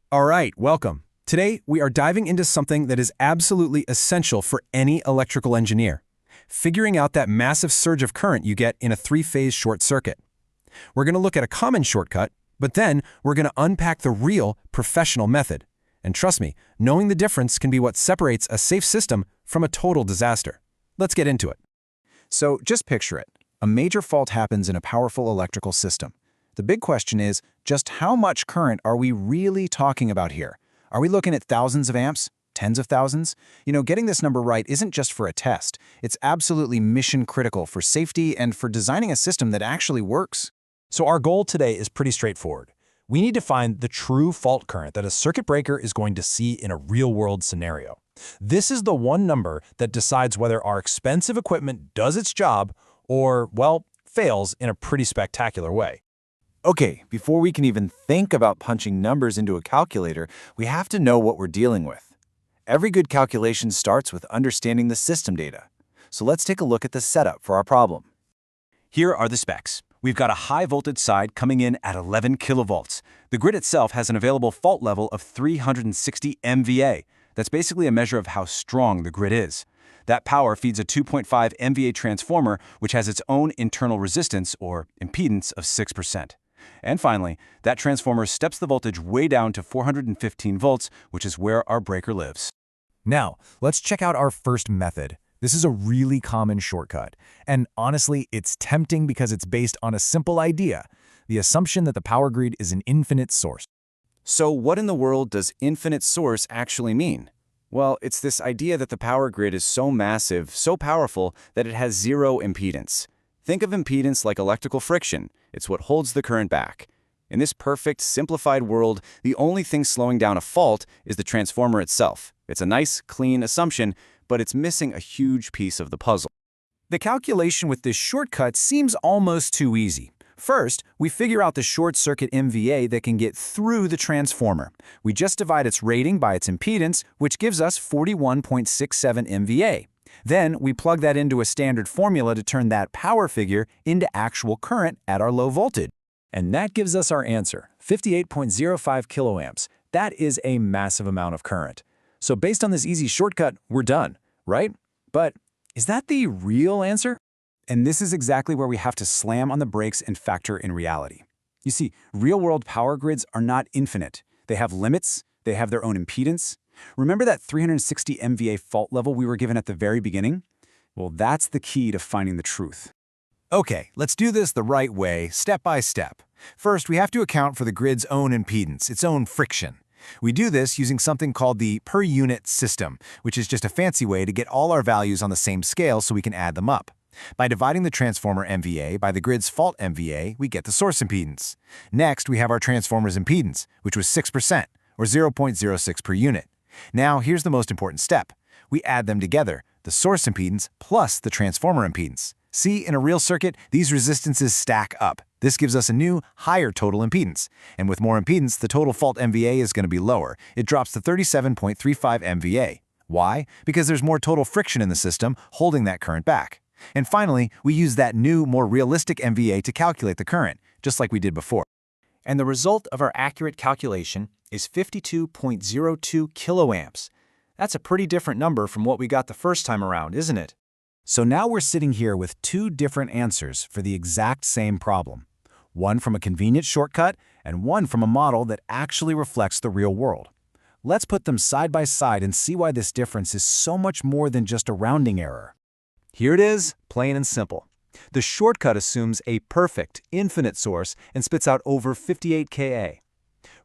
All right, welcome. Today, we are diving into something that is absolutely essential for any electrical engineer, figuring out that massive surge of current you get in a three-phase short circuit. We're going to look at a common shortcut, but then we're going to unpack the real professional method. And trust me, knowing the difference can be what separates a safe system from a total disaster. Let's get into it. So just picture it. A major fault happens in a powerful electrical system. The big question is, just how much current are we really talking about here? Are we looking at thousands of amps? Tens of thousands? Getting this number right isn't just for a test. It's absolutely mission critical for safety and for designing a system that actually works. So our goal today is pretty straightforward. We need to find the true fault current that a circuit breaker is going to see in a real-world scenario. This is the one number that decides whether our expensive equipment does its job or, well, fails in a pretty spectacular way. Okay, before we can even think about punching numbers into a calculator, we have to know what we're dealing with. Every good calculation starts with understanding the system data. So let's take a look at the setup for our problem. Here are the specs. We've got a high-voltage side coming in at 11 kilovolts. The grid itself has an available fault level of 360 MVA. That's basically a measure of how strong the grid is. That power feeds a 2.5 MVA transformer, which has its own internal resistance, or impedance, of 6%. And finally, that transformer steps the voltage way down to 415 volts, which is where our breaker lives. Now, let's check out our first method. This is a really common shortcut, and honestly, it's tempting because it's based on a simple idea, the assumption that the power grid is an infinite source. So what in the world does infinite source actually mean? Well, it's this idea that the power grid is so massive, so powerful, that it has zero impedance. Think of impedance like electrical friction. It's what holds the current back. In this perfect, simplified world, the only thing slowing down a fault is the transformer itself. It's a nice, clean assumption, but it's missing a huge piece of the puzzle. The calculation with this shortcut seems almost too easy. First, we figure out the short circuit MVA that can get through the transformer. We just divide its rating by its impedance, which gives us 41.67 MVA. Then we plug that into a standard formula to turn that power figure into actual current at our low voltage. And that gives us our answer, 58.05 kiloamps. That is a massive amount of current. So based on this easy shortcut, we're done, right? But is that the real answer? And this is exactly where we have to slam on the brakes and factor in reality. You see, real-world power grids are not infinite. They have limits, they have their own impedance. Remember that 360 MVA fault level we were given at the very beginning? Well, that's the key to finding the truth. Okay, let's do this the right way, step by step. First, we have to account for the grid's own impedance, its own friction. We do this using something called the per-unit system, which is just a fancy way to get all our values on the same scale so we can add them up. By dividing the transformer MVA by the grid's fault MVA, we get the source impedance. Next, we have our transformer's impedance, which was 6%, or 0.06 per unit. Now, here's the most important step. We add them together, the source impedance plus the transformer impedance. See, in a real circuit, these resistances stack up. This gives us a new, higher total impedance. And with more impedance, the total fault MVA is going to be lower. It drops to 37.35 MVA. Why? Because there's more total friction in the system, holding that current back. And finally, we use that new, more realistic MVA to calculate the current, just like we did before. And the result of our accurate calculation is 52.02 kiloamps. That's a pretty different number from what we got the first time around, isn't it? So now we're sitting here with two different answers for the exact same problem. One from a convenient shortcut and one from a model that actually reflects the real world. Let's put them side by side and see why this difference is so much more than just a rounding error. Here it is, plain and simple. The shortcut assumes a perfect, infinite source and spits out over 58 kA.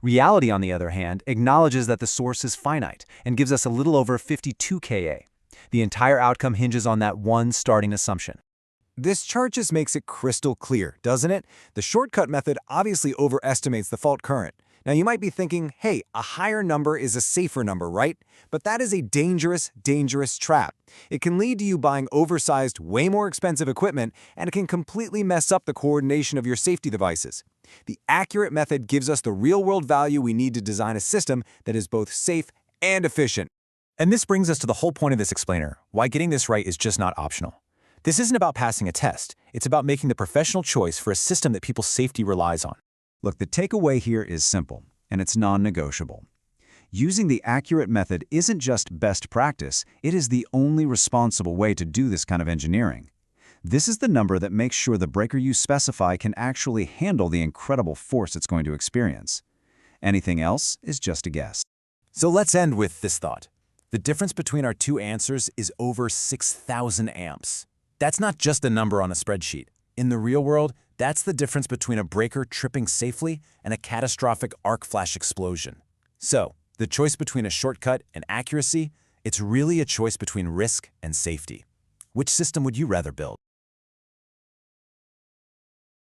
Reality, on the other hand, acknowledges that the source is finite and gives us a little over 52 kA. The entire outcome hinges on that one starting assumption. This chart just makes it crystal clear, doesn't it? The shortcut method obviously overestimates the fault current. Now you might be thinking, hey, a higher number is a safer number, right? But that is a dangerous, dangerous trap. It can lead to you buying oversized, way more expensive equipment, and it can completely mess up the coordination of your safety devices. The accurate method gives us the real-world value we need to design a system that is both safe and efficient. And this brings us to the whole point of this explainer, why getting this right is just not optional. This isn't about passing a test. It's about making the professional choice for a system that people's safety relies on. Look, the takeaway here is simple, and it's non-negotiable. Using the accurate method isn't just best practice, it is the only responsible way to do this kind of engineering. This is the number that makes sure the breaker you specify can actually handle the incredible force it's going to experience. Anything else is just a guess. So let's end with this thought. The difference between our two answers is over 6,000 amps. That's not just a number on a spreadsheet. In the real world, that's the difference between a breaker tripping safely and a catastrophic arc flash explosion. So, the choice between a shortcut and accuracy, it's really a choice between risk and safety. Which system would you rather build?